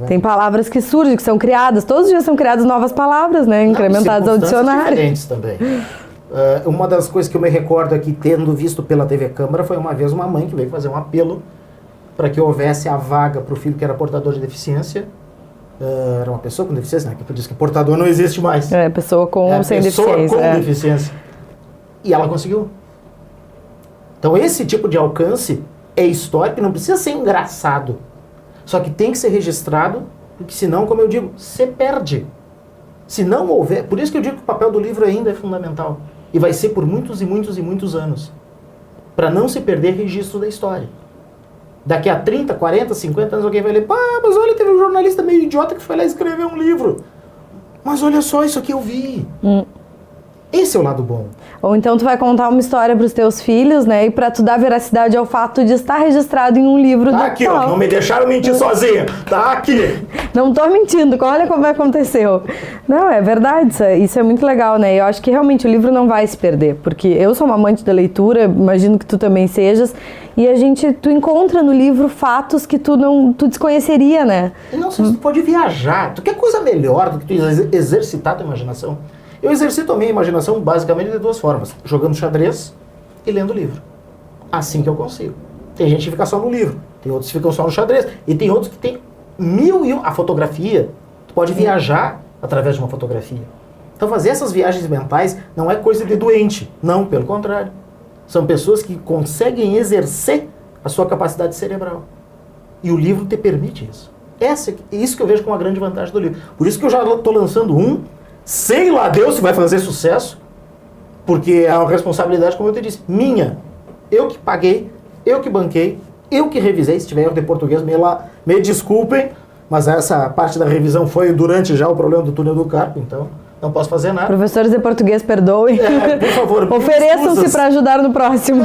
Tem palavras que surgem, que são criadas, todos os dias são criadas novas palavras, né? Incrementadas ao dicionário. Diferentes também. Uma das coisas que eu me recordo aqui, tendo visto pela TV Câmara, foi uma vez uma mãe que veio fazer um apelo para que houvesse a vaga para o filho que era portador de deficiência. Era uma pessoa com deficiência, né? Que diz que portador não existe mais. Pessoa com sem deficiência. Pessoa com deficiência. E ela conseguiu. Então esse tipo de alcance é histórico e não precisa ser engraçado. Só que tem que ser registrado, porque senão, como eu digo, você perde. Se não houver... Por isso que eu digo que o papel do livro ainda é fundamental. E vai ser por muitos e muitos e muitos anos. Para não se perder registro da história. Daqui a 30, 40, 50 anos alguém vai ler, mas olha, teve um jornalista meio idiota que foi lá escrever um livro. Mas olha só, isso aqui eu vi. Esse é o lado bom. Ou então tu vai contar uma história para os teus filhos, né? E para tu dar veracidade ao fato de estar registrado em um livro. Tá aqui, ó, não me deixaram mentir sozinha. Tá aqui. Não tô mentindo, olha como aconteceu. Não, é verdade, isso é muito legal, né? Eu acho que realmente o livro não vai se perder, porque eu sou uma amante da leitura, imagino que tu também sejas, e tu encontra no livro fatos que tu desconheceria, né? E não, você pode viajar. Tu quer coisa melhor do que tu exercitar a tua imaginação? Eu exercito a minha imaginação basicamente de duas formas. Jogando xadrez e lendo livro. Assim que eu consigo. Tem gente que fica só no livro. Tem outros que ficam só no xadrez. E tem outros que tem a fotografia. Tu pode viajar através de uma fotografia. Então fazer essas viagens mentais não é coisa de doente. Não, pelo contrário. São pessoas que conseguem exercer a sua capacidade cerebral. E o livro te permite isso. Isso que eu vejo como a grande vantagem do livro. Por isso que eu já estou lançando sei lá Deus se vai fazer sucesso, porque é uma responsabilidade, como eu te disse, minha. Eu que paguei, eu que banquei, eu que revisei. Se tiver erro de português, me desculpem, mas essa parte da revisão foi durante já o problema do túnel do Carpo, então não posso fazer nada. Professores de português, perdoem. Por favor. Ofereçam-se para ajudar no próximo.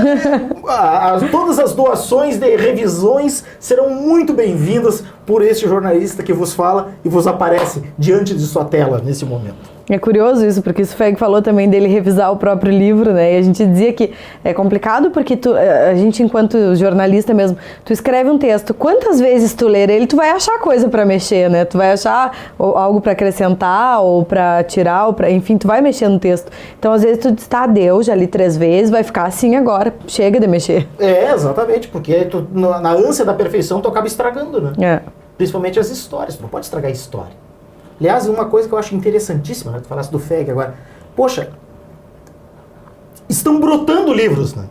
Todas as doações de revisões serão muito bem-vindas por este jornalista que vos fala e vos aparece diante de sua tela nesse momento. É curioso isso, porque o Sfeg falou também dele revisar o próprio livro, né? E a gente dizia que é complicado porque a gente, enquanto jornalista mesmo, tu escreve um texto, quantas vezes tu ler ele, tu vai achar coisa para mexer, né? Tu vai achar algo para acrescentar ou para tirar, enfim, tu vai mexer no texto. Então, às vezes, tu diz, Deus, já li 3 vezes, vai ficar assim agora, chega de mexer. Exatamente, porque na ânsia da perfeição tu acaba estragando, né? Principalmente as histórias, tu não pode estragar a história. Aliás, uma coisa que eu acho interessantíssima, né? Tu falasse do FEG agora. Poxa, estão brotando livros, né?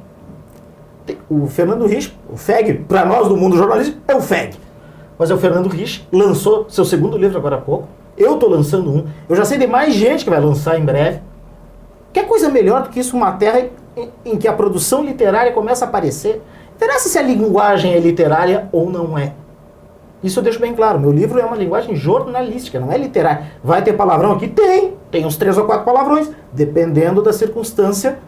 O Fernando Rich, o FEG, para nós do mundo jornalístico, é o FEG. Mas é o Fernando Rich, lançou seu segundo livro agora há pouco. Eu estou lançando um. Eu já sei de mais gente que vai lançar em breve. Que coisa melhor do que isso, uma terra em que a produção literária começa a aparecer? Não interessa se a linguagem é literária ou não é. Isso eu deixo bem claro, meu livro é uma linguagem jornalística, não é literária. Vai ter palavrão aqui? Tem uns 3 ou 4 palavrões, dependendo da circunstância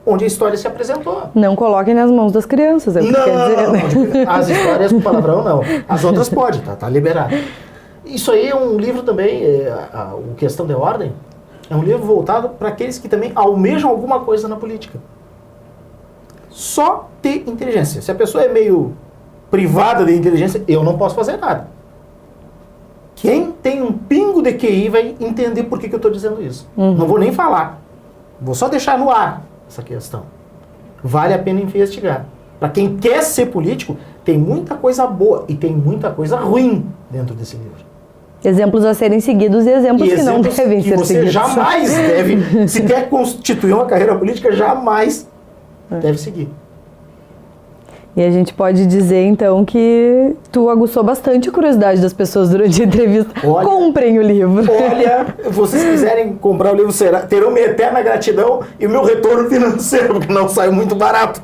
onde a história se apresentou. Não coloquem nas mãos das crianças, é o que quer dizer, né? As histórias com palavrão não, as outras pode, tá liberado. Isso aí é um livro também, o Questão de Ordem, é um livro voltado para aqueles que também almejam alguma coisa na política. Só ter inteligência. Se a pessoa é meio privada de inteligência, eu não posso fazer nada. Quem tem um pingo de QI vai entender por que eu estou dizendo isso. Não vou nem falar. Vou só deixar no ar essa questão. Vale a pena investigar. Para quem quer ser político, tem muita coisa boa e tem muita coisa ruim dentro desse livro. Exemplos a serem seguidos e exemplos que não devem ser seguidos. Você jamais deve, se quer constituir uma carreira política, jamais deve seguir. E a gente pode dizer, então, que tu aguçou bastante a curiosidade das pessoas durante a entrevista. Comprem o livro. Olha, se vocês quiserem comprar o livro, terão minha eterna gratidão e o meu retorno financeiro, porque não saiu muito barato.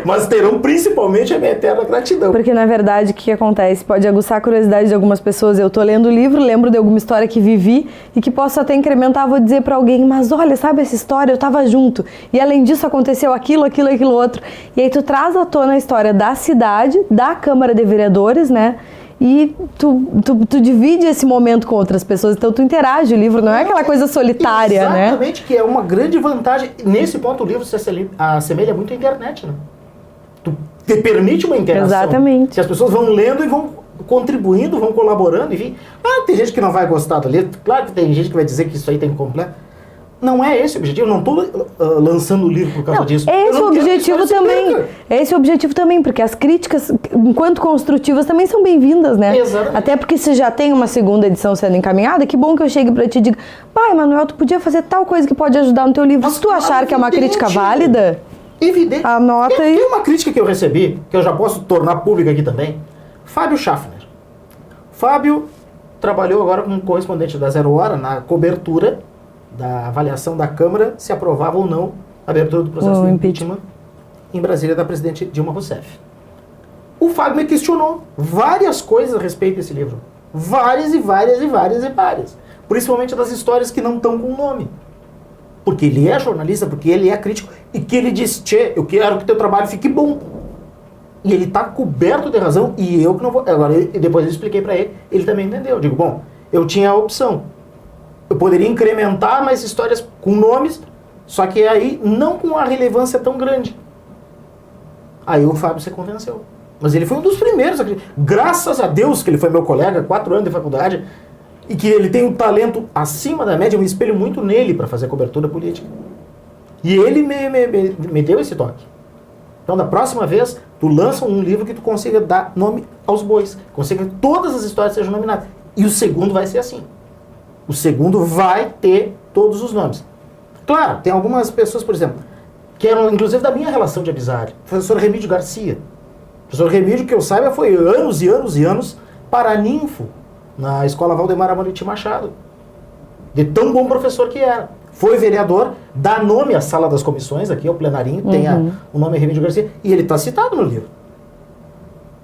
Mas terão principalmente a minha eterna gratidão. Porque, na verdade, o que acontece? Pode aguçar a curiosidade de algumas pessoas. Eu tô lendo o livro, lembro de alguma história que vivi e que posso até incrementar, vou dizer pra alguém, mas olha, sabe essa história? Eu tava junto. E além disso aconteceu aquilo outro. E aí tu traz à tona a história da cidade, da Câmara de Vereadores, né? E tu divide esse momento com outras pessoas, então tu interage, o livro não é aquela coisa solitária, né? Exatamente, que é uma grande vantagem. Nesse ponto o livro se assemelha muito à internet, né? Tu te permite uma interação. Exatamente. Se as pessoas vão lendo e vão contribuindo, vão colaborando, enfim. Claro que tem gente que não vai gostar do livro, claro que tem gente que vai dizer que isso aí tem que completar. Não é esse o objetivo, eu não estou lançando o livro por causa disso. Esse é o objetivo também. Esse é o objetivo também, porque as críticas, enquanto construtivas, também são bem-vindas, né? Exatamente. Até porque se já tem uma segunda edição sendo encaminhada, que bom que eu chegue pra ti e diga, pai, Manuel, tu podia fazer tal coisa que pode ajudar no teu livro. Mas se tu achar que é uma evidente. crítica válida, Evidente. anota aí. Tem uma crítica que eu recebi, que eu já posso tornar pública aqui também. Fábio Schaffner. Fábio trabalhou agora como correspondente da Zero Hora na cobertura da avaliação da Câmara se aprovava ou não a abertura do processo de impeachment em Brasília da presidente Dilma Rousseff. O Fábio me questionou várias coisas a respeito desse livro. Várias e várias e várias e várias. Principalmente das histórias que não estão com nome. Porque ele é jornalista, porque ele é crítico, e que ele diz, tchê, eu quero que teu trabalho fique bom. E ele está coberto de razão, e eu que não vou... Agora, depois eu expliquei para ele, ele também entendeu. Eu digo, bom, eu tinha a opção. Eu poderia incrementar mais histórias com nomes, só que aí não com uma relevância tão grande. Aí o Fábio se convenceu. Mas ele foi um dos primeiros. Graças a Deus que ele foi meu colega, 4 anos de faculdade, e que ele tem um talento acima da média, eu me espelho muito nele para fazer cobertura política. E ele me deu esse toque. Então, da próxima vez, tu lança um livro que tu consiga dar nome aos bois, consiga que todas as histórias sejam nominadas. E o segundo vai ser assim. O segundo vai ter todos os nomes. Claro, tem algumas pessoas, por exemplo, que eram inclusive da minha relação de amizade. O professor Remídio Garcia. O professor Remídio, que eu saiba, foi anos e anos e anos paraninfo na Escola Valdemar Amorim Machado. De tão bom professor que era. Foi vereador, dá nome à Sala das Comissões, aqui é o plenarinho, tem o nome Remídio Garcia, e ele está citado no livro.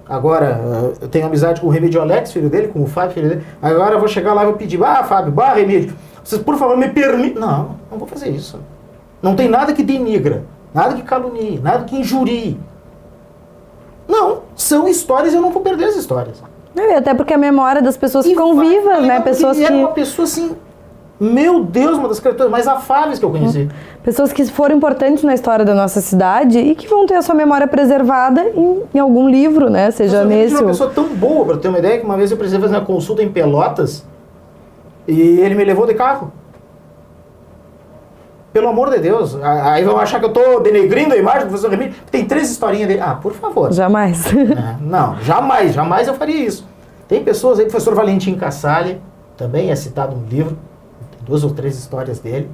Agora, eu tenho amizade com o Remídio Alex, filho dele, com o Fábio, filho dele. Agora eu vou chegar lá e vou pedir, Fábio, Remídio, vocês por favor me permitem. Não vou fazer isso. Não tem nada que denigra, nada que calunie, nada que injurie. Não, são histórias e eu não vou perder as histórias. Até porque a memória das pessoas ficam vivas, né? Pessoas que... era uma pessoa assim... Meu Deus, uma das criaturas mais afáveis que eu conheci. Pessoas que foram importantes na história da nossa cidade e que vão ter a sua memória preservada em algum livro, né? Seja nesse... uma pessoa tão boa, para ter uma ideia, que uma vez eu precisei fazer uma consulta em Pelotas e ele me levou de carro. Pelo amor de Deus. Aí vão achar que eu estou denegrindo a imagem do professor Remídio. Tem 3 historinhas dele. Por favor. Jamais. Não, jamais eu faria isso. Tem pessoas aí, o professor Valentim Cassalli, também é citado no livro. 2 ou 3 histórias dele.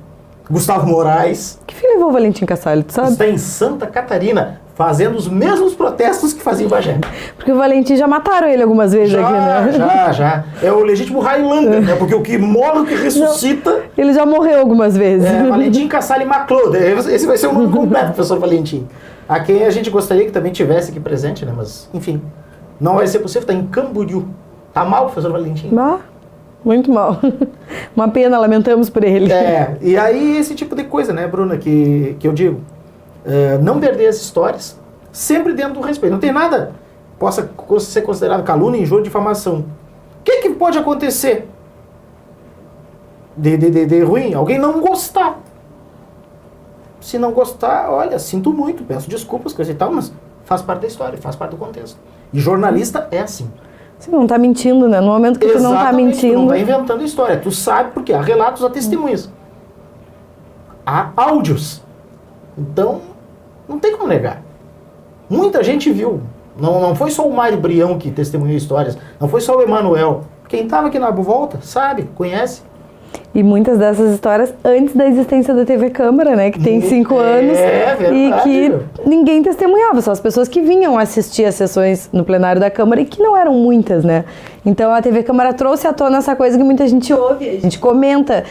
Gustavo Moraes. Que fim levou o Valentim Cassalli, tu sabe? Está em Santa Catarina, fazendo os mesmos protestos que fazia em Bagé. Porque o Valentim já mataram ele algumas vezes aqui, né? Já. É o legítimo Highlander, né? Porque o que morre, o que ressuscita... Não, ele já morreu algumas vezes. Valentim Cassalli Maclode. Esse vai ser o nome completo, professor Valentim. A quem a gente gostaria que também tivesse aqui presente, né? Mas, enfim, não vai ser possível, está em Camboriú. Tá mal, professor Valentim? Muito mal. Uma pena, lamentamos por ele. E aí esse tipo de coisa, né, Bruna, que eu digo. Não perder as histórias, sempre dentro do respeito. Não tem nada que possa ser considerado calúnia, injúria, difamação. O que pode acontecer de ruim? Alguém não gostar. Se não gostar, olha, sinto muito, peço desculpas, coisa e tal, mas faz parte da história, faz parte do contexto. E jornalista é assim. Você não tá mentindo, né? No momento que tu não tá mentindo... Tu não tá inventando história. Tu sabe porque há relatos, há testemunhas. Há áudios. Então, não tem como negar. Muita gente viu. Não foi só o Mário Brião que testemunhou histórias. Não foi só o Emanuel. Quem estava aqui na volta, sabe, conhece. E muitas dessas histórias antes da existência da TV Câmara, né? Que tem 5 anos. Verdade. E que ninguém testemunhava. Só as pessoas que vinham assistir as sessões no plenário da Câmara e que não eram muitas, né? Então a TV Câmara trouxe à tona essa coisa que muita gente ouve, a gente comenta.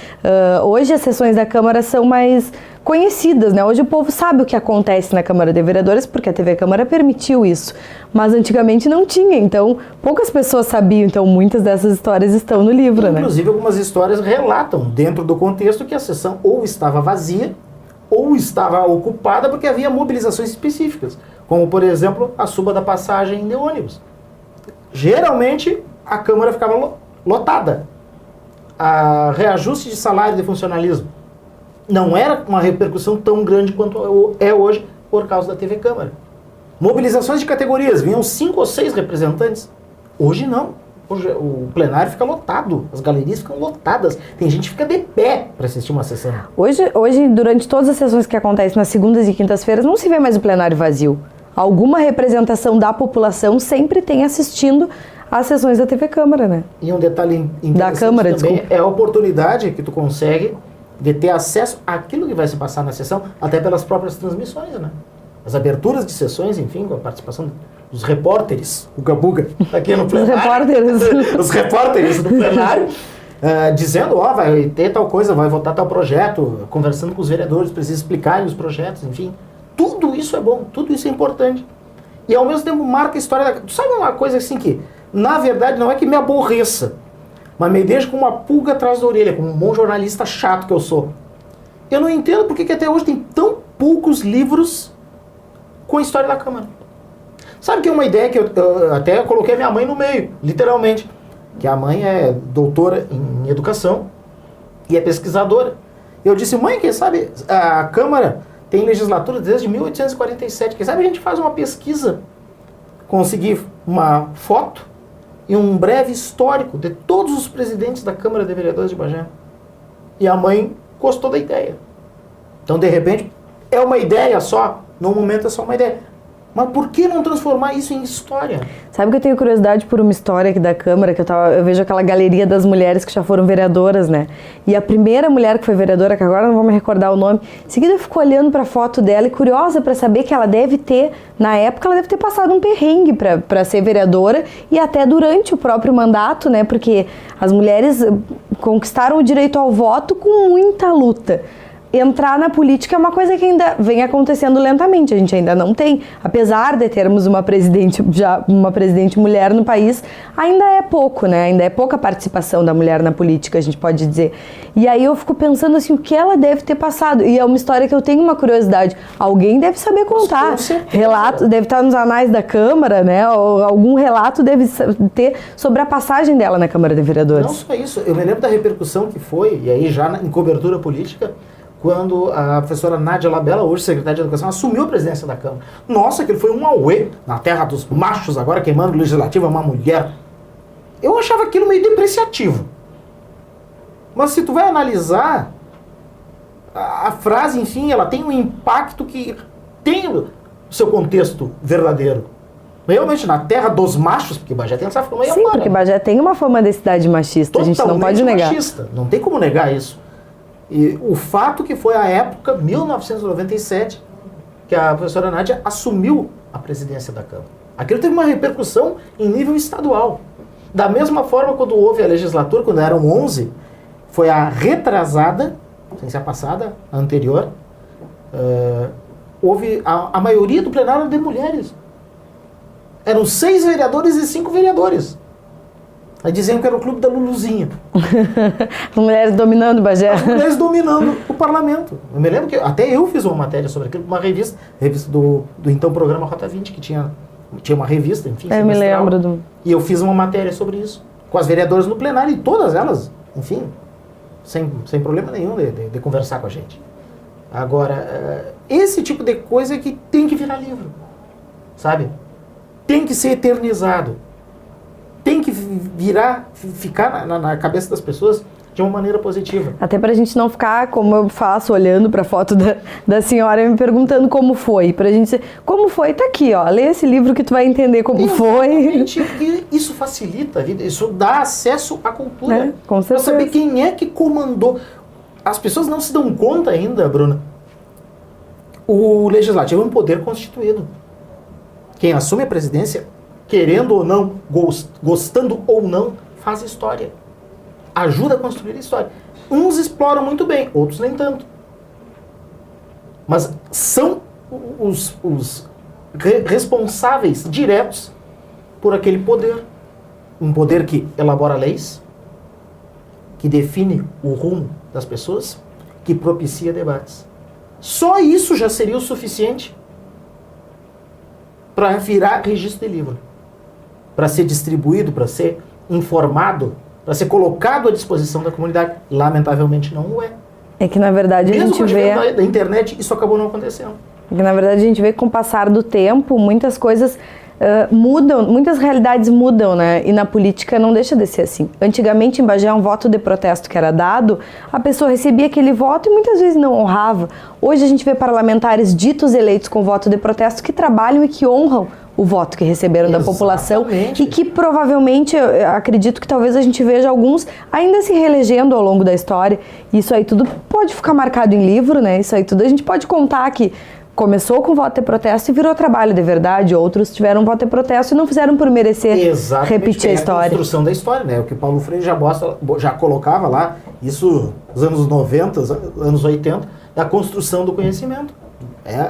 Hoje as sessões da Câmara são mais conhecidas, né? Hoje o povo sabe o que acontece na Câmara de Vereadores porque a TV Câmara permitiu isso. Mas antigamente não tinha, então poucas pessoas sabiam, então muitas dessas histórias estão no livro, né? Inclusive algumas histórias relatam dentro do contexto que a sessão ou estava vazia ou estava ocupada porque havia mobilizações específicas, como por exemplo a suba da passagem de ônibus. Geralmente a Câmara ficava lotada. A reajuste de salário de funcionalismo não era uma repercussão tão grande quanto é hoje por causa da TV Câmara. Mobilizações de categorias, vinham 5 ou 6 representantes. Hoje não. Hoje o plenário fica lotado, as galerias ficam lotadas. Tem gente que fica de pé para assistir uma sessão. Hoje, durante todas as sessões que acontecem nas segundas e quintas-feiras, não se vê mais o plenário vazio. Alguma representação da população sempre tem assistindo às sessões da TV Câmara, né? E um detalhe interessante da Câmara, também desculpa. é a oportunidade que tu consegue de ter acesso àquilo que vai se passar na sessão, até pelas próprias transmissões, né? As aberturas de sessões, enfim, com a participação dos repórteres, o Gabuga, aqui no plenário. Os repórteres do plenário, dizendo, vai ter tal coisa, vai votar tal projeto, conversando com os vereadores, precisa explicar os projetos, enfim. Tudo isso é bom, tudo isso é importante. E ao mesmo tempo marca a história Tu sabe uma coisa assim que, na verdade, não é que me aborreça, mas me deixa com uma pulga atrás da orelha, como um bom jornalista chato que eu sou. Eu não entendo porque que até hoje tem tão poucos livros com a história da Câmara. Sabe que é uma ideia que eu até coloquei a minha mãe no meio, literalmente. Que a mãe é doutora em educação e é pesquisadora. Eu disse, mãe, quem sabe a Câmara tem legislatura desde 1847. Quem sabe a gente faz uma pesquisa, conseguir uma foto e um breve histórico de todos os presidentes da Câmara de Vereadores de Bagé. E a mãe gostou da ideia. Então, de repente, é uma ideia só. No momento é só uma ideia. Mas por que não transformar isso em história? Sabe que eu tenho curiosidade por uma história aqui da Câmara, que eu vejo aquela galeria das mulheres que já foram vereadoras, né? E a primeira mulher que foi vereadora, que agora não vou me recordar o nome, em seguida eu fico olhando para a foto dela e curiosa para saber que ela deve ter, na época, ela deve ter passado um perrengue para ser vereadora e até durante o próprio mandato, né? Porque as mulheres conquistaram o direito ao voto com muita luta. Entrar na política é uma coisa que ainda vem acontecendo lentamente, a gente ainda não tem, apesar de termos uma presidente mulher no país, ainda é pouco, né? Ainda é pouca participação da mulher na política, a gente pode dizer. E aí eu fico pensando assim, o que ela deve ter passado? E é uma história que eu tenho uma curiosidade, alguém deve saber contar, relato, deve estar nos anais da Câmara, né? Ou algum relato deve ter sobre a passagem dela na Câmara de Vereadores. Não só isso, eu me lembro da repercussão que foi, e aí já em cobertura política, quando a professora Nádia Labella, hoje secretária de Educação, assumiu a presidência da Câmara. Nossa, aquele foi um auê na terra dos machos, agora queimando o legislativo, é uma mulher. Eu achava aquilo meio depreciativo. Mas se tu vai analisar, a frase, enfim, ela tem um impacto que tem o seu contexto verdadeiro. Realmente, na terra dos machos, porque Bagé tem essa fama aí agora. Sim, porque Bagé tem uma fama de cidade machista, a gente não pode negar. Machista, não tem como negar isso. E o fato que foi a época, 1997, que a professora Nádia assumiu a presidência da Câmara. Aquilo teve uma repercussão em nível estadual. Da mesma forma, quando houve a legislatura, quando eram 11, foi a retrasada, sem ser a passada, a anterior, houve a maioria do plenário de mulheres. Eram 6 vereadores e 5 vereadores. Aí diziam que era o clube da Luluzinha. As mulheres dominando o Bagé. As mulheres dominando o parlamento. Eu me lembro que até eu fiz uma matéria sobre aquilo, uma revista do então programa Rota 20, que tinha uma revista, enfim. Eu me lembro. E eu fiz uma matéria sobre isso, com as vereadoras no plenário, e todas elas, enfim, sem problema nenhum de conversar com a gente. Agora, esse tipo de coisa que tem que virar livro, sabe? Tem que ser eternizado. Tem que ficar na cabeça das pessoas de uma maneira positiva. Até pra gente não ficar, como eu faço, olhando pra foto da senhora e me perguntando como foi. Pra gente dizer, como foi? Tá aqui, ó. Lê esse livro que tu vai entender como foi. Porque isso facilita a vida, isso dá acesso à cultura. Com certeza. Pra saber quem é que comandou. As pessoas não se dão conta ainda, Bruna. O legislativo é um poder constituído. Quem assume a presidência, querendo ou não, gostando ou não, faz história. Ajuda a construir a história. Uns exploram muito bem, outros nem tanto. Mas são os responsáveis diretos por aquele poder. Um poder que elabora leis, que define o rumo das pessoas, que propicia debates. Só isso já seria o suficiente para virar registro de livro. Para ser distribuído, para ser informado, para ser colocado à disposição da comunidade. Lamentavelmente não o é. É que na verdade a gente vê... da internet, isso acabou não acontecendo. É que na verdade a gente vê que com o passar do tempo, muitas coisas mudam, muitas realidades mudam, né? E na política não deixa de ser assim. Antigamente, em Bagé, um voto de protesto que era dado, a pessoa recebia aquele voto e muitas vezes não honrava. Hoje a gente vê parlamentares ditos eleitos com voto de protesto que trabalham e que honram o voto que receberam da população e que provavelmente, eu acredito que talvez a gente veja alguns ainda se reelegendo ao longo da história. Isso aí tudo pode ficar marcado em livro, né? Isso aí tudo a gente pode contar que começou com voto de protesto e virou trabalho de verdade. Outros tiveram voto de protesto e não fizeram por merecer repetir a história. A construção da história, né? O que o Paulo Freire já colocava lá, isso nos anos 90, anos 80, da construção do conhecimento.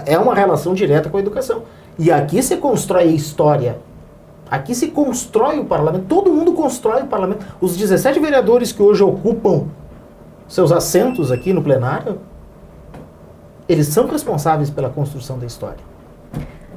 É uma relação direta com a educação. E aqui se constrói a história. Aqui se constrói o parlamento. Todo mundo constrói o parlamento. Os 17 vereadores que hoje ocupam seus assentos aqui no plenário, eles são responsáveis pela construção da história.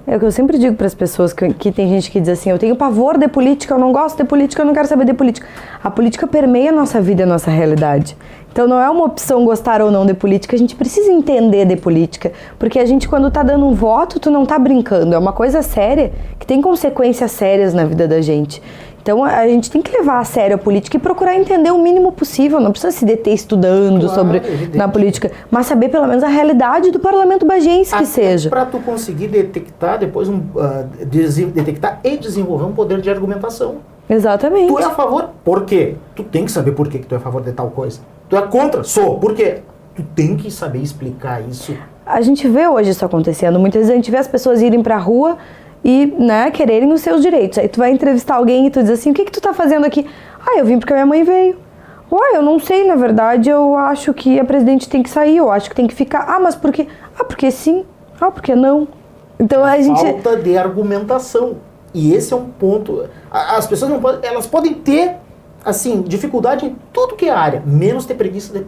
É o que eu sempre digo para as pessoas, que tem gente que diz assim, eu tenho pavor de política, eu não gosto de política, eu não quero saber de política. A política permeia a nossa vida e a nossa realidade. Então não é uma opção gostar ou não de política, a gente precisa entender de política, porque a gente quando tá dando um voto, tu não tá brincando, é uma coisa séria, que tem consequências sérias na vida da gente. Então a gente tem que levar a sério a política e procurar entender o mínimo possível, não precisa se deter estudando na política, mas saber pelo menos a realidade do parlamento bagiense que seja. Para tu conseguir detectar depois detectar e desenvolver um poder de argumentação. Exatamente. Tu é a favor? Por quê? Tu tem que saber por que tu é a favor de tal coisa. Tu é contra? Sou. Por quê? Tu tem que saber explicar isso. A gente vê hoje isso acontecendo. Muitas vezes a gente vê as pessoas irem pra rua e, né, quererem os seus direitos. Aí tu vai entrevistar alguém e tu diz assim, o que tu tá fazendo aqui? Ah, eu vim porque a minha mãe veio. Ué, eu não sei, na verdade, eu acho que a presidente tem que sair, eu acho que tem que ficar. Ah, mas por quê? Ah, porque sim. Ah, porque não. Então a gente... Falta de argumentação. E esse é um ponto. As pessoas não podem, elas podem ter, assim, dificuldade em tudo que é área, menos ter preguiça de pensar.